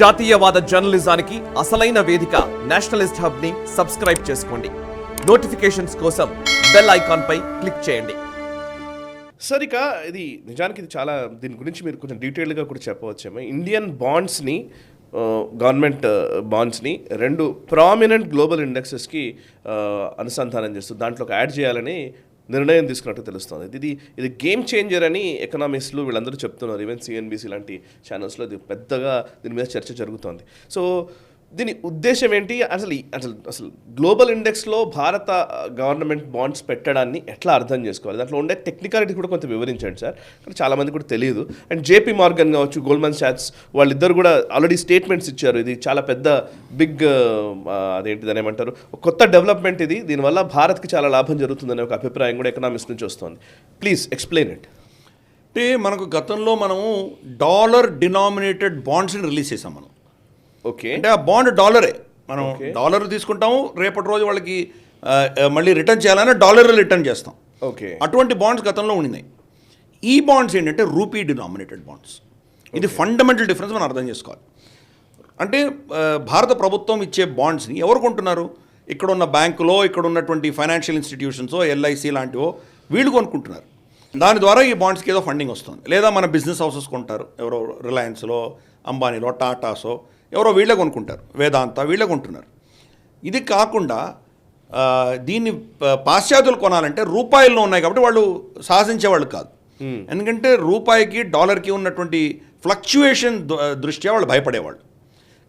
జాతీయవాద జర్నలిజానికి అసలైన వేదిక నేషనలిస్ట్ హబ్ ని సబ్స్క్రైబ్ చేసుకోండి. నోటిఫికేషన్స్ కోసం బెల్ ఐకాన్ పై క్లిక్ చేయండి. సార్, ఇక ఇది నిజానికి ఇది చాలా దీని గురించి మీరు కొంచెం డీటెయిల్గా కూడా చెప్పవచ్చేమో. ఇండియన్ బాండ్స్ని, గవర్నమెంట్ బాండ్స్ని రెండు ప్రామినెంట్ గ్లోబల్ ఇండెక్సెస్కి అనుసంధానం చేస్తూ దాంట్లో యాడ్ చేయాలని నిర్ణయం తీసుకున్నట్టు తెలుస్తుంది. ఇది గేమ్ చేంజర్ అని ఎకనామిస్టులు వీళ్ళందరూ చెప్తున్నారు. ఈవెన్ సిఎన్బిసి లాంటి ఛానల్స్లో ఇది పెద్దగా దీని మీద చర్చ జరుగుతోంది. సో దీని ఉద్దేశం ఏంటి? అసలు గ్లోబల్ ఇండెక్స్లో భారత గవర్నమెంట్ బాండ్స్ పెట్టడాన్ని ఎట్లా అర్థం చేసుకోవాలి? దాంట్లో ఉండే టెక్నికాలిటీ కూడా కొంత వివరించండి సార్. కానీ చాలామంది కూడా తెలియదు. అండ్ జేపీ మార్గన్ కావచ్చు, గోల్డ్మన్ సాక్స్ వాళ్ళిద్దరు కూడా ఆల్రెడీ స్టేట్మెంట్స్ ఇచ్చారు. ఇది చాలా పెద్ద బిగ్ దాని ఏమంటారు, కొత్త డెవలప్మెంట్ ఇది. దీనివల్ల భారత్కి చాలా లాభం జరుగుతుందనే ఒక అభిప్రాయం కూడా ఎకనామిక్స్ నుంచి వస్తుంది. Please explain it. అంటే మనకు గతంలో మనము డాలర్ డినామినేటెడ్ బాండ్స్ని రిలీజ్ చేసాం మనం. ఓకే, అంటే ఆ బాండ్ డాలరే, మనం డాలర్ తీసుకుంటాము, రేపటి రోజు వాళ్ళకి మళ్ళీ రిటర్న్ చేయాలని డాలర్ రిటర్న్ చేస్తాం. ఓకే, అటువంటి బాండ్స్ గతంలో ఉన్నాయి. ఈ బాండ్స్ ఏంటంటే రూపీ డినామినేటెడ్ బాండ్స్. ఇది ఫండమెంటల్ డిఫరెన్స్ మనం అర్థం చేసుకోవాలి. అంటే భారత ప్రభుత్వం ఇచ్చే బాండ్స్ని ఎవరు కొంటున్నారు? ఇక్కడ ఉన్న బ్యాంకులో, ఇక్కడ ఉన్నటువంటి ఫైనాన్షియల్ ఇన్స్టిట్యూషన్సో, ఎల్ఐసి లాంటివో వీళ్ళు కొనుక్కుంటున్నారు. దాని ద్వారా ఈ బాండ్స్కి ఏదో ఫండింగ్ వస్తుంది. లేదా మన బిజినెస్ హౌసెస్ కొంటారు, ఎవరో రిలయన్స్లో, అంబానీలో, టాటాసో ఎవరో వీళ్ళే కొనుక్కుంటారు, వేదాంత వీళ్ళే కొంటున్నారు. ఇది కాకుండా దీన్ని పాశ్చాత్యులు కొనాలంటే రూపాయల్లో ఉన్నాయి కాబట్టి వాళ్ళు సాధించేవాళ్ళు కాదు. ఎందుకంటే రూపాయికి డాలర్కి ఉన్నటువంటి ఫ్లక్చుయేషన్ దృష్ట్యా వాళ్ళు భయపడేవాళ్ళు.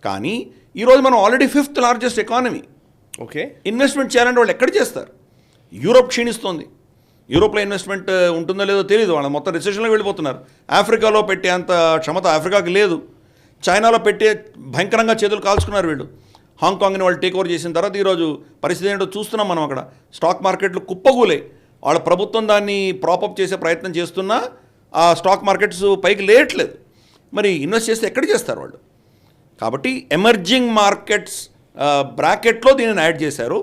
కానీ ఈరోజు మనం already 5th largest economy. Okay, investment చేయాలంటే వాళ్ళు ఎక్కడ చేస్తారు? యూరోప్ క్షీణిస్తుంది. యూరోప్లో ఇన్వెస్ట్మెంట్ ఉంటుందో లేదో తెలియదు. వాళ్ళు మొత్తం రిసెషన్లో వెళ్ళిపోతున్నారు. ఆఫ్రికాలో పెట్టే అంత క్షమత ఆఫ్రికాకి లేదు. చైనాలో పెట్టే భయంకరంగా చేతులు కాల్చుకున్నారు వీళ్ళు. హాంకాంగ్ని వాళ్ళు టేక్ ఓవర్ చేసిన తర్వాత ఈరోజు పరిస్థితి ఏంటో చూస్తున్నాం మనం. అక్కడ స్టాక్ మార్కెట్లు కుప్పగూలే. వాళ్ళ ప్రభుత్వం దాన్ని ప్రాపప్ చేసే ప్రయత్నం చేస్తున్నా ఆ స్టాక్ మార్కెట్స్ పైకి లేయట్లేదు. మరి ఇన్వెస్ట్ చేస్తే ఎక్కడ చేస్తారు వాళ్ళు? కాబట్టి ఎమర్జింగ్ మార్కెట్స్ బ్రాకెట్లో దీనిని యాడ్ చేశారు.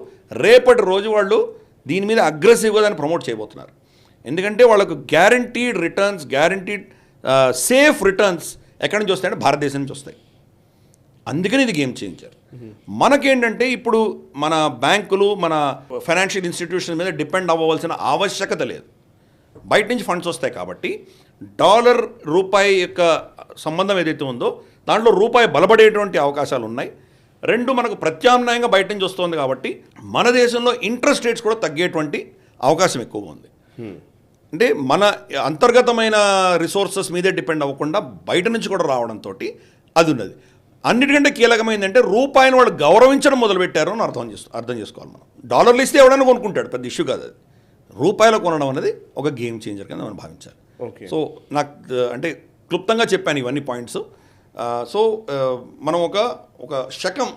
రేపటి రోజు వాళ్ళు దీని మీద అగ్రెసివ్గా దాన్ని ప్రమోట్ చేయబోతున్నారు. ఎందుకంటే వాళ్ళకు guaranteed returns, guaranteed safe returns ఎక్కడి నుంచి వస్తాయంటే భారతదేశం నుంచి వస్తాయి. అందుకని ఇది గేమ్ చేంజర్. మనకేంటంటే ఇప్పుడు మన బ్యాంకులు, మన ఫైనాన్షియల్ ఇన్స్టిట్యూషన్ మీద డిపెండ్ అవ్వవలసిన ఆవశ్యకత లేదు. బయట నుంచి ఫండ్స్ వస్తాయి కాబట్టి డాలర్ రూపాయి యొక్క సంబంధం ఏదైతే ఉందో దాంట్లో రూపాయి బలపడేటువంటి అవకాశాలు ఉన్నాయి. రెండు మనకు ప్రత్యామ్నాయంగా బయట నుంచి వస్తుంది కాబట్టి మన దేశంలో ఇంట్రెస్ట్ రేట్స్ కూడా తగ్గేటువంటి అవకాశం ఎక్కువగా ఉంది. అంటే మన అంతర్గతమైన రిసోర్సెస్ మీదే డిపెండ్ అవ్వకుండా బయట నుంచి కూడా రావడంతో అది ఉన్నది. అన్నిటికంటే కీలకమైందంటే రూపాయిని వాళ్ళు గౌరవించడం మొదలుపెట్టారు అని అర్థం చేసుకోవాలి మనం. డాలర్లు ఇస్తే ఎవడైనా కొనుక్కుంటాడు, పెద్ద ఇష్యూ కాదు అది. రూపాయలు కొనడం అనేది ఒక గేమ్ చేంజర్ కింద మనం భావించాలి. సో నాకు అంటే క్లుప్తంగా చెప్పాను ఇవన్నీ పాయింట్స్. సో మనం ఒక శకం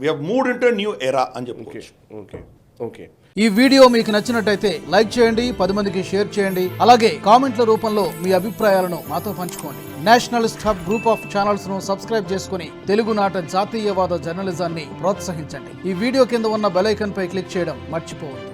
we have moved into new era అని చెప్పుకోవచ్చు. Okay okay. ఈ వీడియో మీకు నచ్చినట్టయితే లైక్ చేయండి, 10 మందికి షేర్ చేయండి. అలాగే కామెంట్ల రూపంలో మీ అభిప్రాయాలను మాతో పంచుకోండి. Nationalist hub group of channels ను సబ్స్క్రైబ్ చేసుకుని తెలుగునాట జాతీయవాద జర్నలిజాన్ని ప్రోత్సహించండి. ఈ వీడియో కింద ఉన్న బెల్ ఐకాన్ పై క్లిక్ చేయడం మర్చిపోవద్దు.